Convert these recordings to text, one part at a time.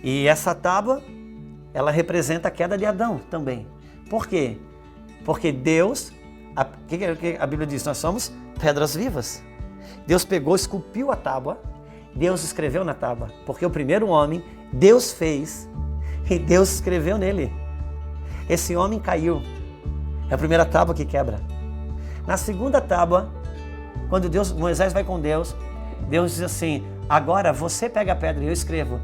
E essa tábua, ela representa a queda de Adão também. Por quê? Porque Deus, o que a Bíblia diz? Nós somos pedras vivas. Deus pegou, esculpiu a tábua, Deus escreveu na tábua. Porque o primeiro homem, Deus fez e Deus escreveu nele. Esse homem caiu. É a primeira tábua que quebra. Na segunda tábua, quando Moisés vai com Deus, Deus diz assim, agora você pega a pedra e eu escrevo.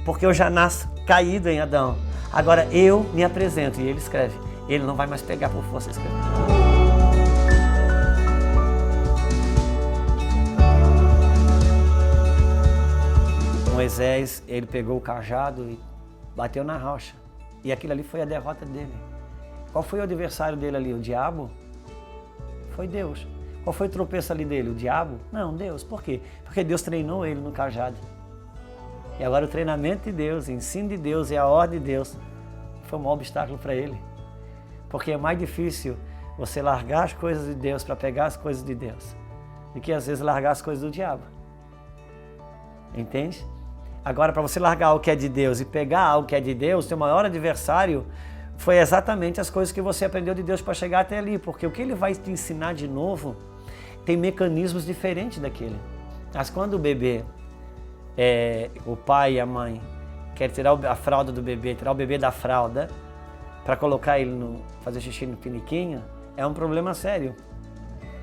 Porque eu já nasço caído em Adão. Agora eu me apresento e ele escreve. Ele não vai mais pegar por força escrever. Moisés, ele pegou o cajado e bateu na rocha. E aquilo ali foi a derrota dele. Qual foi o adversário dele ali? O diabo? Foi Deus. Qual foi o tropeço ali dele? O diabo? Não, Deus. Por quê? Porque Deus treinou ele no cajado. E agora o treinamento de Deus, o ensino de Deus e a ordem de Deus foi um maior obstáculo para ele. Porque é mais difícil você largar as coisas de Deus para pegar as coisas de Deus do que às vezes largar as coisas do diabo. Entende? Agora, para você largar o que é de Deus e pegar algo que é de Deus, seu maior adversário foi exatamente as coisas que você aprendeu de Deus para chegar até ali. Porque o que ele vai te ensinar de novo tem mecanismos diferentes daquele. Mas quando o bebê, o pai e a mãe querem tirar a fralda do bebê, tirar o bebê da fralda para colocar ele fazer xixi no piniquinho, é um problema sério.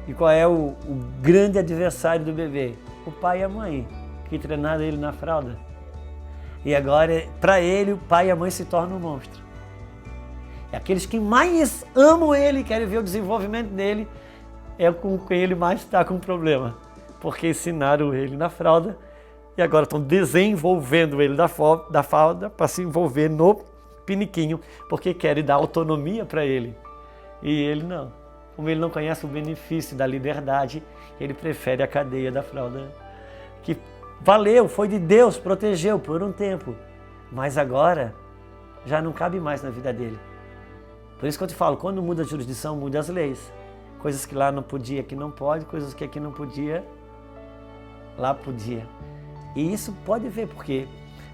E qual é o grande adversário do bebê? O pai e a mãe, que treinaram ele na fralda. E agora, para ele, o pai e a mãe se tornam um monstro. E aqueles que mais amam ele, querem ver o desenvolvimento dele, é com quem ele mais está com problema. Porque ensinaram ele na fralda e agora estão desenvolvendo ele da fralda para se envolver no piniquinho, porque querem dar autonomia para ele. E ele não. Como ele não conhece o benefício da liberdade, ele prefere a cadeia da fralda, que valeu, foi de Deus, protegeu por um tempo, mas agora já não cabe mais na vida dele. Por isso que eu te falo, quando muda a jurisdição, muda as leis. Coisas que lá não podia, aqui não pode, coisas que aqui não podia, lá podia. E isso pode ver, porque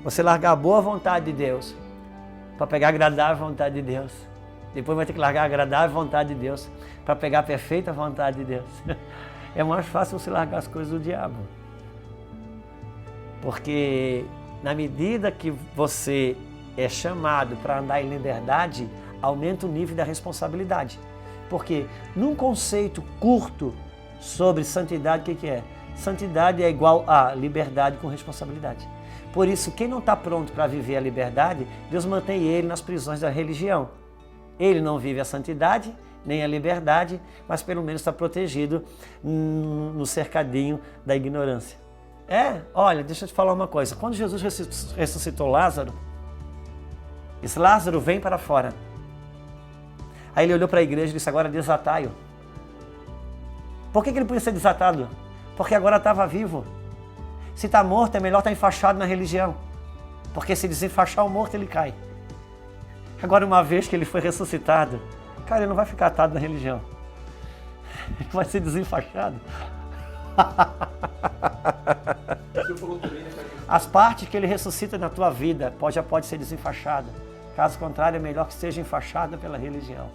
você largar a boa vontade de Deus para pegar a agradável vontade de Deus. Depois vai ter que largar a agradável vontade de Deus para pegar a perfeita vontade de Deus. É mais fácil você largar as coisas do diabo. Porque na medida que você é chamado para andar em liberdade, aumenta o nível da responsabilidade. Porque num conceito curto sobre santidade, o que é? Santidade é igual a liberdade com responsabilidade. Por isso, quem não está pronto para viver a liberdade, Deus mantém ele nas prisões da religião. Ele não vive a santidade, nem a liberdade, mas pelo menos está protegido no cercadinho da ignorância. Olha, deixa eu te falar uma coisa. Quando Jesus ressuscitou Lázaro, disse, Lázaro, vem para fora. Aí ele olhou para a igreja e disse, agora desatai-o. Por que ele podia ser desatado? Porque agora estava vivo. Se está morto, é melhor estar enfaixado na religião. Porque se desenfaixar o morto, ele cai. Agora, uma vez que ele foi ressuscitado, cara, ele não vai ficar atado na religião. Ele vai ser desenfaixado. As partes que ele ressuscita na tua vida já pode ser desenfaixada. Caso contrário, é melhor que seja enfaixada pela religião.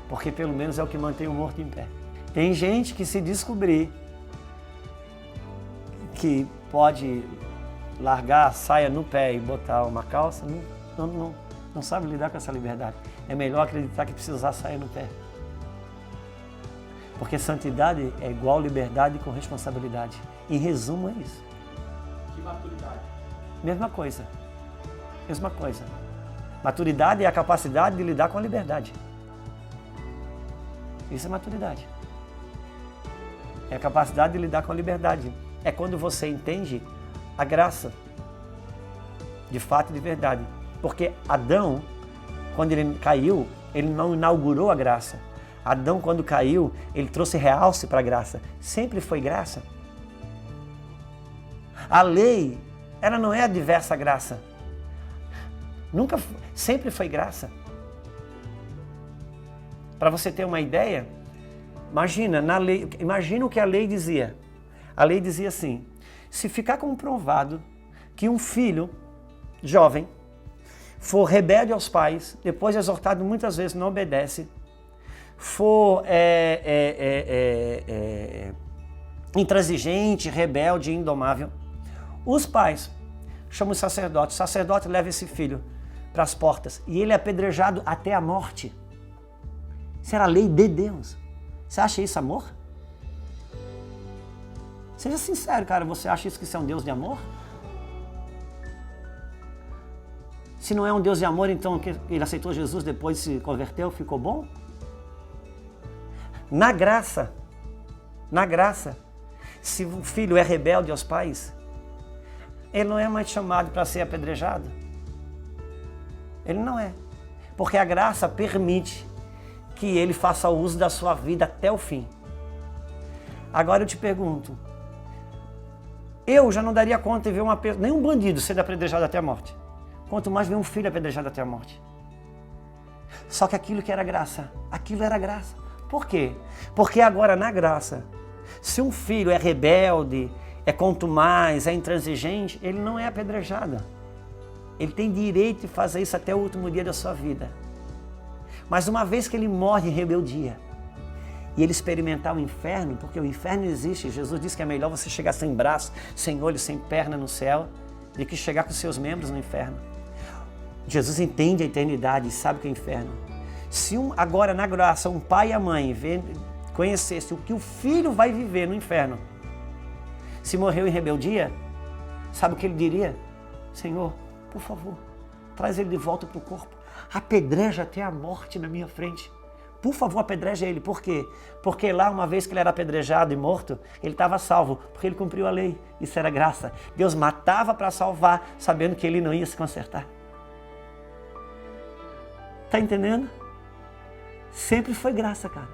Porque pelo menos é o que mantém o morto em pé. Tem gente que se descobrir que pode largar a saia no pé e botar uma calça, não sabe lidar com essa liberdade. É melhor acreditar que precisa usar a saia no pé. Porque santidade é igual liberdade com responsabilidade. Em resumo, é isso. Que maturidade? Mesma coisa. Mesma coisa. Maturidade é a capacidade de lidar com a liberdade. Isso é maturidade. É a capacidade de lidar com a liberdade. É quando você entende a graça, de fato e de verdade. Porque Adão, quando ele caiu, ele não inaugurou a graça. Adão, quando caiu, ele trouxe realce para a graça. Sempre foi graça. A lei, ela não é adversa à graça. Sempre foi graça. Para você ter uma ideia, imagina o que a lei dizia. A lei dizia assim, se ficar comprovado que um filho jovem, for rebelde aos pais, depois de exortado muitas vezes não obedece, for intransigente, rebelde, indomável, os pais chamam o sacerdote leva esse filho para as portas e ele é apedrejado até a morte. Isso era a lei de Deus. Você acha isso amor? Seja sincero, cara, você acha isso que isso é um Deus de amor? Se não é um Deus de amor, então ele aceitou Jesus, depois se converteu, ficou bom? Na graça, se o filho é rebelde aos pais, ele não é mais chamado para ser apedrejado. Ele não é. Porque a graça permite que ele faça uso da sua vida até o fim. Agora eu te pergunto, eu já não daria conta de ver nenhum bandido sendo apedrejado até a morte. Quanto mais ver um filho apedrejado até a morte. Só que aquilo era graça. Por quê? Porque agora na graça, se um filho é rebelde, é contumaz, é intransigente, ele não é apedrejado. Ele tem direito de fazer isso até o último dia da sua vida. Mas uma vez que ele morre em rebeldia, e ele experimentar o inferno, porque o inferno existe, Jesus disse que é melhor você chegar sem braço, sem olho, sem perna no céu, do que chegar com seus membros no inferno. Jesus entende a eternidade e sabe o que é inferno. Se agora na graça um pai e a mãe conhecessem o que o filho vai viver no inferno, se morreu em rebeldia, sabe o que ele diria? Senhor, por favor, traz ele de volta para o corpo, apedreja até a morte na minha frente. Por favor, apedreja ele. Por quê? Porque lá, uma vez que ele era apedrejado e morto, ele estava salvo, porque ele cumpriu a lei. Isso era graça. Deus matava para salvar, sabendo que ele não ia se consertar. Está entendendo? Sempre foi graça, cara.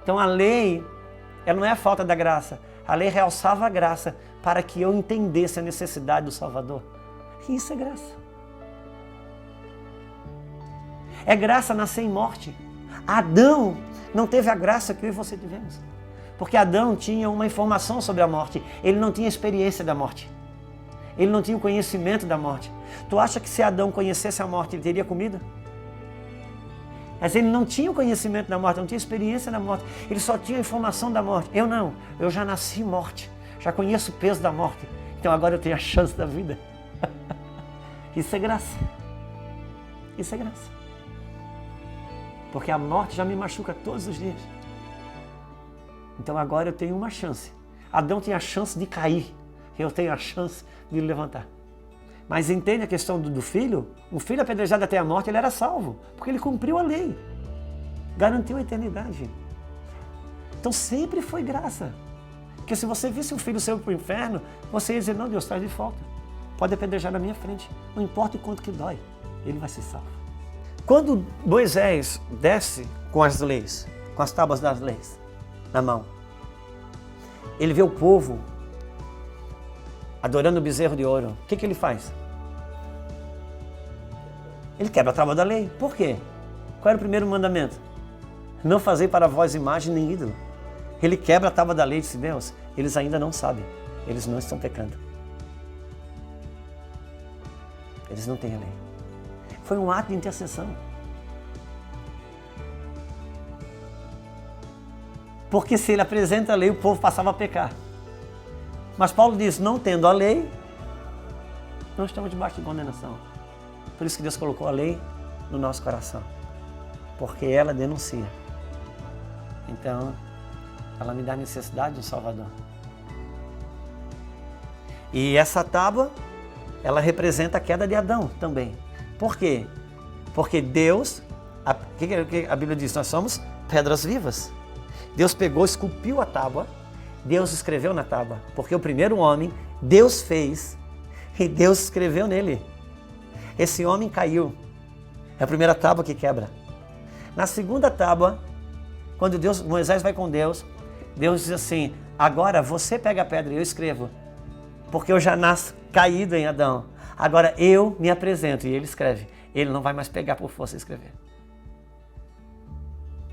Então a lei, ela não é a falta da graça. A lei realçava a graça para que eu entendesse a necessidade do Salvador. E isso é graça. É graça nascer em morte. Adão não teve a graça que eu e você tivemos. Porque Adão tinha uma informação sobre a morte. Ele não tinha experiência da morte. Ele não tinha o conhecimento da morte. Tu acha que se Adão conhecesse a morte, ele teria comida? Mas ele não tinha o conhecimento da morte, não tinha experiência da morte. Ele só tinha a informação da morte. Eu não. Eu já nasci em morte. Já conheço o peso da morte. Então agora eu tenho a chance da vida. Isso é graça. Isso é graça. Porque a morte já me machuca todos os dias. Então agora eu tenho uma chance. Adão tinha a chance de cair. Eu tenho a chance de levantar. Mas entende a questão do filho? Um filho apedrejado até a morte, ele era salvo. Porque ele cumpriu a lei. Garantiu a eternidade. Então sempre foi graça. Porque se você visse um filho seu para o inferno, você ia dizer, não, Deus, traz de volta. Pode apedrejar na minha frente. Não importa o quanto que dói. Ele vai ser salvo. Quando Moisés desce com as leis, com as tábuas das leis na mão, ele vê o povo adorando o bezerro de ouro. O que ele faz? Ele quebra a tábua da lei. Por quê? Qual era o primeiro mandamento? Não fazer para vós imagem nem ídolo. Ele quebra a tábua da lei e disse, Deus, eles ainda não sabem. Eles não estão pecando. Eles não têm a lei. Foi um ato de intercessão. Porque se ele apresenta a lei, o povo passava a pecar. Mas Paulo diz, não tendo a lei, não estamos debaixo de condenação. Por isso que Deus colocou a lei no nosso coração. Porque ela denuncia. Então, ela me dá a necessidade de um Salvador. E essa tábua, ela representa a queda de Adão também. Por quê? Porque Deus, o que a Bíblia diz? Nós somos pedras vivas. Deus pegou, esculpiu a tábua, Deus escreveu na tábua. Porque o primeiro homem, Deus fez e Deus escreveu nele. Esse homem caiu. É a primeira tábua que quebra. Na segunda tábua, quando Moisés vai com Deus, Deus diz assim, agora você pega a pedra e eu escrevo. Porque eu já nasço caído em Adão. Agora eu me apresento e ele escreve. Ele não vai mais pegar por força e escrever.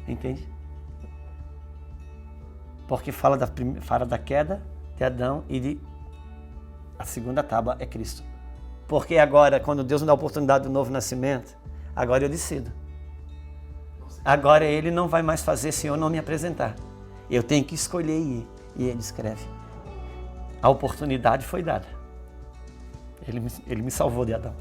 Entende? Porque fala da queda de Adão e de A segunda tábua é Cristo. Porque agora, quando Deus me dá a oportunidade do novo nascimento, agora eu decido. Agora Ele não vai mais fazer se eu não me apresentar. Eu tenho que escolher ir. E Ele escreve. A oportunidade foi dada. Ele me salvou de Adão.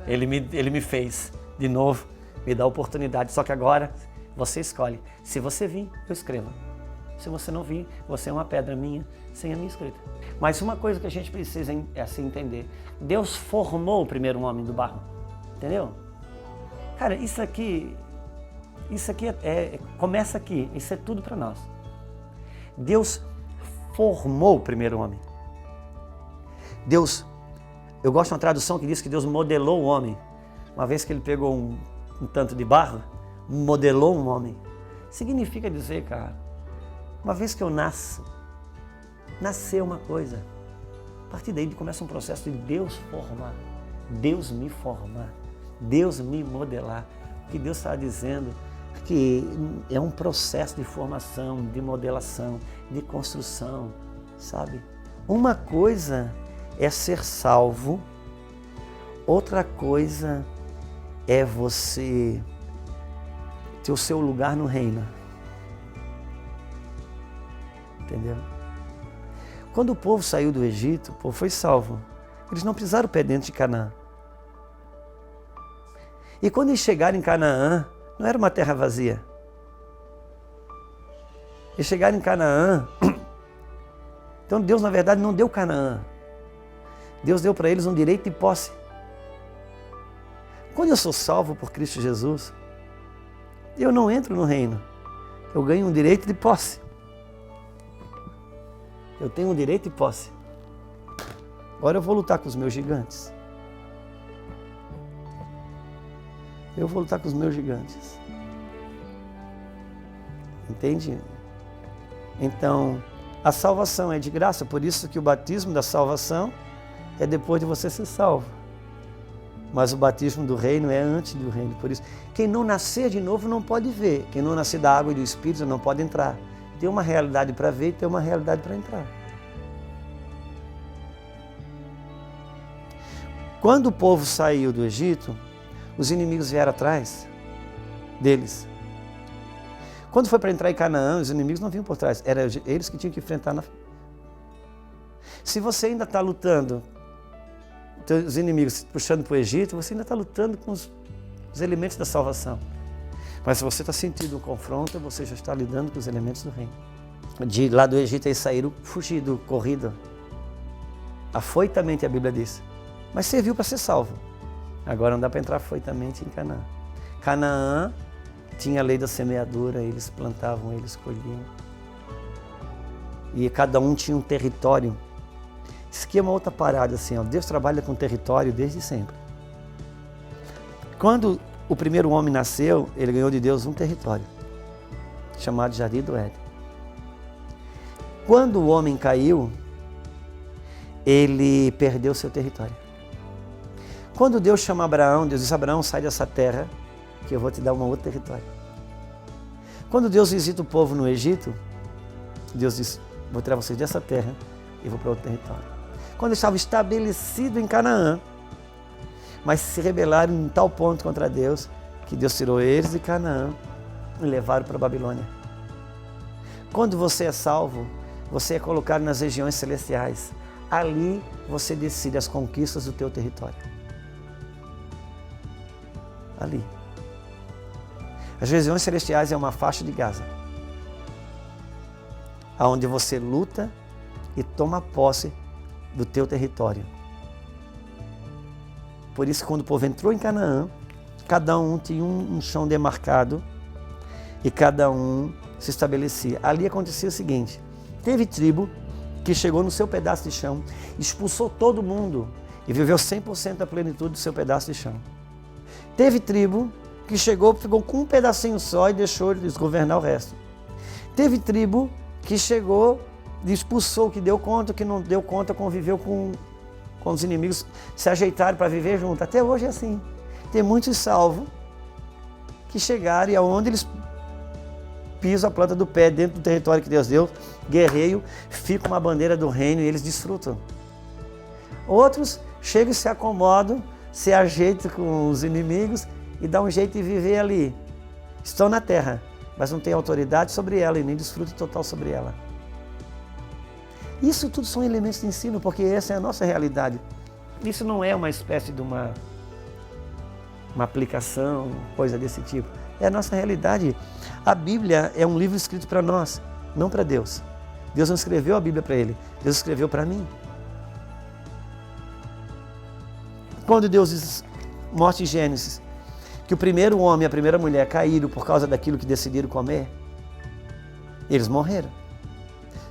Ele me fez de novo, me dá a oportunidade. Só que agora você escolhe. Se você vir, eu escrevo. Se você não vir, você é uma pedra minha, sem a minha escrita. Mas uma coisa que a gente precisa é assim entender. Deus formou o primeiro homem do barro. Entendeu? Cara, isso aqui começa aqui. Isso é tudo para nós. Deus formou o primeiro homem. Eu gosto de uma tradução que diz que Deus modelou o homem. Uma vez que ele pegou um tanto de barro, modelou um homem. Significa dizer, cara, uma vez que eu nasceu uma coisa. A partir daí começa um processo de Deus formar, Deus me formar, Deus me modelar. O que Deus está dizendo que é um processo de formação, de modelação, de construção, sabe? Uma coisa é ser salvo, outra coisa é você ter o seu lugar no reino. Entendeu? Quando o povo saiu do Egito, o povo foi salvo. Eles não pisaram o pé dentro de Canaã. E quando eles chegaram em Canaã, não era uma terra vazia. Eles chegaram em Canaã. Então Deus, na verdade, não deu Canaã. Deus deu para eles um direito de posse. Quando eu sou salvo por Cristo Jesus, eu não entro no reino. Eu ganho um direito de posse. Eu tenho um direito de posse. Agora eu vou lutar com os meus gigantes. Eu vou lutar com os meus gigantes. Entende? Então, a salvação é de graça, por isso que o batismo da salvação é depois de você ser salvo. Mas o batismo do reino é antes do reino. Por isso, quem não nascer de novo não pode ver. Quem não nascer da água e do Espírito não pode entrar. Tem uma realidade para ver e tem uma realidade para entrar. Quando o povo saiu do Egito, os inimigos vieram atrás deles. Quando foi para entrar em Canaã, os inimigos não vinham por trás. Eram eles que tinham que enfrentar. Se você ainda está lutando, os inimigos puxando para o Egito, você ainda está lutando com os elementos da salvação. Mas se você está sentindo um confronto, você já está lidando com os elementos do reino. De lá do Egito eles saíram fugido, corrido. Afoitamente, a Bíblia diz. Mas serviu para ser salvo. Agora não dá para entrar afoitamente em Canaã. Canaã tinha a lei da semeadura, eles plantavam, eles colhiam. E cada um tinha um território. Isso aqui é uma outra parada, assim, ó. Deus trabalha com território desde sempre. Quando o primeiro homem nasceu, ele ganhou de Deus um território, chamado Jardim do Éden. Quando o homem caiu, ele perdeu seu território. Quando Deus chama Abraão, Deus diz: Abraão, sai dessa terra, que eu vou te dar um outro território. Quando Deus visita o povo no Egito, Deus diz: vou tirar vocês dessa terra e vou para outro território. Quando eles estavam estabelecidos em Canaã, mas se rebelaram em tal ponto contra Deus, que Deus tirou eles de Canaã e levaram para a Babilônia. Quando você é salvo, você é colocado nas regiões celestiais. Ali você decide as conquistas do teu território. Ali. As regiões celestiais é uma faixa de Gaza, onde você luta e toma posse do teu território. Por isso, quando o povo entrou em Canaã, cada um tinha um chão demarcado e cada um se estabelecia. Ali acontecia o seguinte: teve tribo que chegou no seu pedaço de chão, expulsou todo mundo e viveu 100% da plenitude do seu pedaço de chão. Teve tribo que chegou, ficou com um pedacinho só e deixou eles governar o resto. Teve tribo que chegou, expulsou o que deu conta, o que não deu conta, conviveu com os inimigos, se ajeitaram para viver junto. Até hoje é assim. Tem muitos salvos que chegaram e aonde eles pisam a planta do pé dentro do território que Deus deu, guerreio, fica uma bandeira do reino e eles desfrutam. Outros chegam e se acomodam, se ajeitam com os inimigos e dão um jeito de viver ali. Estão na terra, mas não têm autoridade sobre ela e nem desfruto total sobre ela. Isso tudo são elementos de ensino, porque essa é a nossa realidade. Isso não é uma espécie de uma aplicação, coisa desse tipo. É a nossa realidade. A Bíblia é um livro escrito para nós, não para Deus. Deus não escreveu a Bíblia para ele, Deus escreveu para mim. Quando Deus mostra em Gênesis que o primeiro homem e a primeira mulher caíram por causa daquilo que decidiram comer, eles morreram.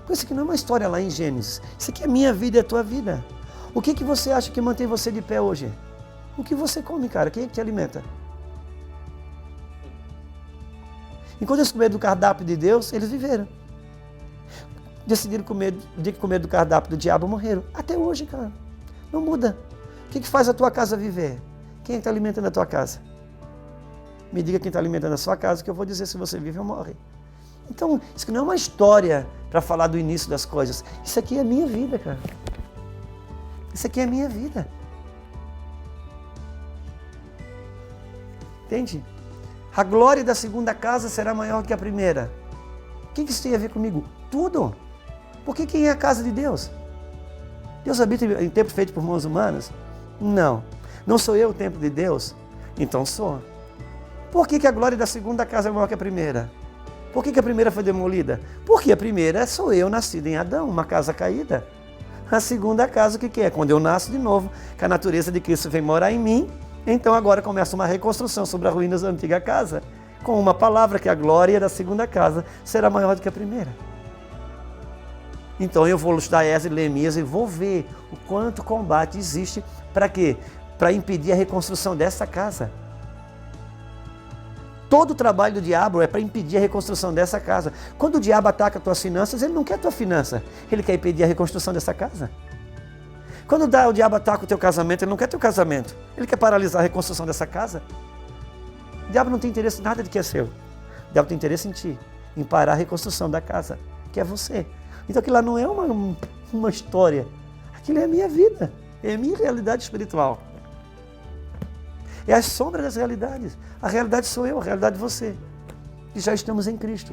Isso aqui não é uma história lá em Gênesis. Isso aqui é minha vida e a tua vida. O que você acha que mantém você de pé hoje? O que você come, cara? Quem é que te alimenta? Enquanto eles comeram do cardápio de Deus, eles viveram. Decidiram comer, o dia que comeram do cardápio do diabo, morreram. Até hoje, cara. Não muda. O que faz a tua casa viver? Quem é que está alimentando a tua casa? Me diga quem está alimentando a sua casa, que eu vou dizer se você vive ou morre. Então, isso aqui não é uma história para falar do início das coisas. Isso aqui é a minha vida, cara. Isso aqui é a minha vida. Entende? A glória da segunda casa será maior que a primeira. O que isso tem a ver comigo? Tudo. Porque quem é a casa de Deus? Deus habita em templo feito por mãos humanas? Não. Não sou eu o templo de Deus? Então sou. Por que a glória da segunda casa é maior que a primeira? Por que a primeira foi demolida? Porque a primeira sou eu nascido em Adão, uma casa caída. A segunda casa, o que é? Quando eu nasço de novo, que a natureza de Cristo vem morar em mim, então agora começa uma reconstrução sobre as ruínas da antiga casa, com uma palavra que a glória da segunda casa será maior do que a primeira. Então eu vou estudar Esdras e Neemias e vou ver o quanto combate existe para quê? Para impedir a reconstrução dessa casa. Todo o trabalho do diabo é para impedir a reconstrução dessa casa. Quando o diabo ataca as tuas finanças, ele não quer a tua finança, ele quer impedir a reconstrução dessa casa. Quando o diabo ataca o teu casamento, ele não quer teu casamento, ele quer paralisar a reconstrução dessa casa. O diabo não tem interesse em nada de que é seu. O diabo tem interesse em ti, em parar a reconstrução da casa, que é você. Então aquilo lá não é uma história, aquilo é a minha vida, é a minha realidade espiritual. É a sombra das realidades. A realidade sou eu, a realidade é você. E já estamos em Cristo.